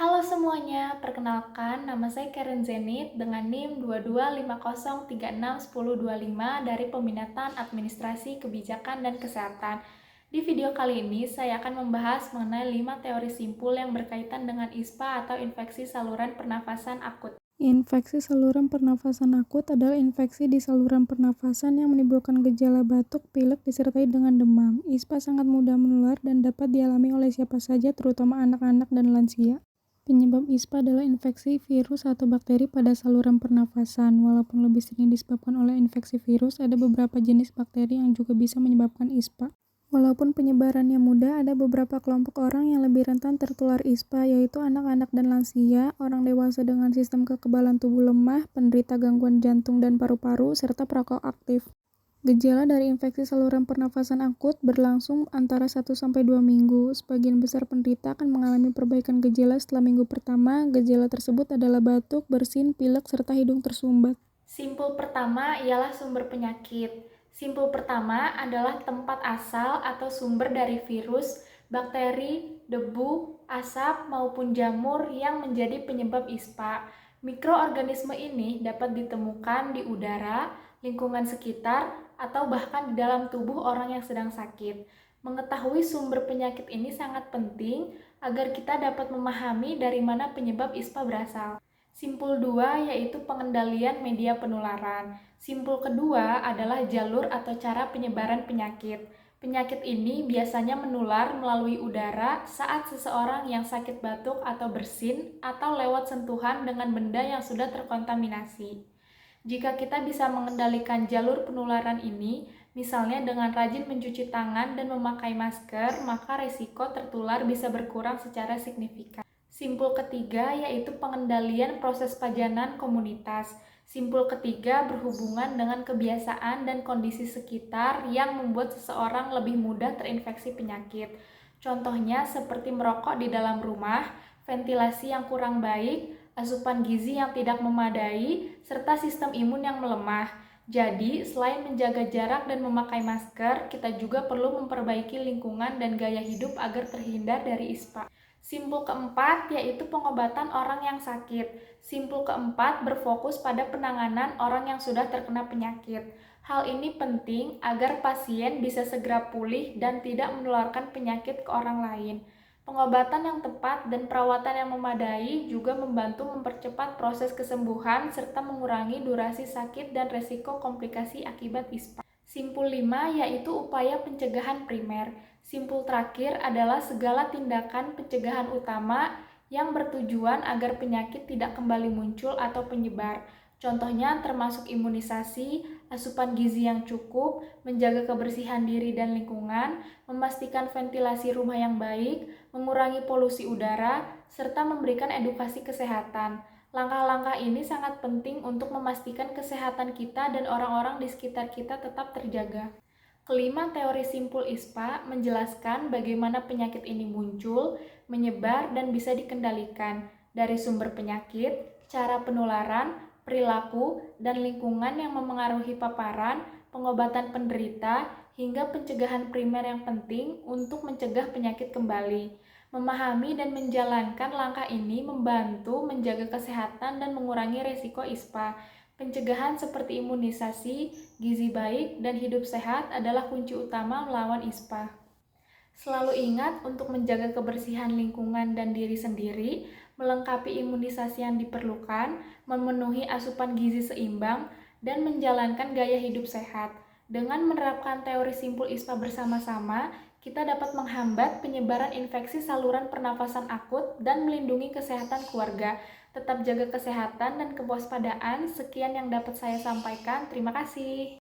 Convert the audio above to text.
Halo semuanya, perkenalkan nama saya Karen Zenit dengan NIM 2250361025 dari Peminatan Administrasi Kebijakan dan Kesehatan. Di video kali ini, saya akan membahas mengenai 5 teori simpul yang berkaitan dengan ISPA atau infeksi saluran pernafasan akut. Infeksi saluran pernafasan akut adalah infeksi di saluran pernafasan yang menimbulkan gejala batuk, pilek, disertai dengan demam. ISPA sangat mudah menular dan dapat dialami oleh siapa saja, terutama anak-anak dan lansia. Penyebab ISPA adalah infeksi virus atau bakteri pada saluran pernafasan. Walaupun lebih sering disebabkan oleh infeksi virus, ada beberapa jenis bakteri yang juga bisa menyebabkan ISPA. Walaupun penyebarannya mudah, ada beberapa kelompok orang yang lebih rentan tertular ISPA, yaitu anak-anak dan lansia, orang dewasa dengan sistem kekebalan tubuh lemah, penderita gangguan jantung dan paru-paru, serta perokok aktif. Gejala dari infeksi saluran pernafasan akut berlangsung antara 1-2 minggu. Sebagian besar penderita akan mengalami perbaikan gejala setelah minggu pertama. Gejala tersebut adalah batuk, bersin, pilek, serta hidung tersumbat. Simpul pertama ialah sumber penyakit. Simpul pertama adalah tempat asal atau sumber dari virus, bakteri, debu, asap, maupun jamur yang menjadi penyebab ISPA. Mikroorganisme ini dapat ditemukan di udara, lingkungan sekitar, atau bahkan di dalam tubuh orang yang sedang sakit. Mengetahui sumber penyakit ini sangat penting agar kita dapat memahami dari mana penyebab ISPA berasal. Simpul 2 yaitu pengendalian media penularan. Simpul kedua adalah jalur atau cara penyebaran penyakit. Penyakit ini biasanya menular melalui udara saat seseorang yang sakit batuk atau bersin atau lewat sentuhan dengan benda yang sudah terkontaminasi. Jika kita bisa mengendalikan jalur penularan ini, misalnya dengan rajin mencuci tangan dan memakai masker, maka risiko tertular bisa berkurang secara signifikan. Simpul ketiga yaitu pengendalian proses pajanan komunitas. Simpul ketiga berhubungan dengan kebiasaan dan kondisi sekitar yang membuat seseorang lebih mudah terinfeksi penyakit. Contohnya seperti merokok di dalam rumah, ventilasi yang kurang baik, asupan gizi yang tidak memadai, serta sistem imun yang melemah. Jadi, selain menjaga jarak dan memakai masker, kita juga perlu memperbaiki lingkungan dan gaya hidup agar terhindar dari ISPA. Simpul keempat yaitu pengobatan orang yang sakit. Simpul keempat berfokus pada penanganan orang yang sudah terkena penyakit. Hal ini penting agar pasien bisa segera pulih dan tidak menularkan penyakit ke orang lain. Pengobatan yang tepat dan perawatan yang memadai juga membantu mempercepat proses kesembuhan serta mengurangi durasi sakit dan resiko komplikasi akibat ISPA. Simpul 5 yaitu upaya pencegahan primer. Simpul terakhir adalah segala tindakan pencegahan utama yang bertujuan agar penyakit tidak kembali muncul atau penyebar. Contohnya termasuk imunisasi, asupan gizi yang cukup, menjaga kebersihan diri dan lingkungan, memastikan ventilasi rumah yang baik, mengurangi polusi udara, serta memberikan edukasi kesehatan. Langkah-langkah ini sangat penting untuk memastikan kesehatan kita dan orang-orang di sekitar kita tetap terjaga. Kelima, teori simpul ISPA menjelaskan bagaimana penyakit ini muncul, menyebar, dan bisa dikendalikan dari sumber penyakit, cara penularan, perilaku, dan lingkungan yang memengaruhi paparan, pengobatan penderita, hingga pencegahan primer yang penting untuk mencegah penyakit kembali. Memahami dan menjalankan langkah ini membantu menjaga kesehatan dan mengurangi resiko ISPA. Pencegahan seperti imunisasi, gizi baik, dan hidup sehat adalah kunci utama melawan ISPA. Selalu ingat untuk menjaga kebersihan lingkungan dan diri sendiri, melengkapi imunisasi yang diperlukan, memenuhi asupan gizi seimbang, dan menjalankan gaya hidup sehat. Dengan menerapkan teori simpul ISPA bersama-sama, kita dapat menghambat penyebaran infeksi saluran pernafasan akut dan melindungi kesehatan keluarga. Tetap jaga kesehatan dan kewaspadaan. Sekian yang dapat saya sampaikan. Terima kasih.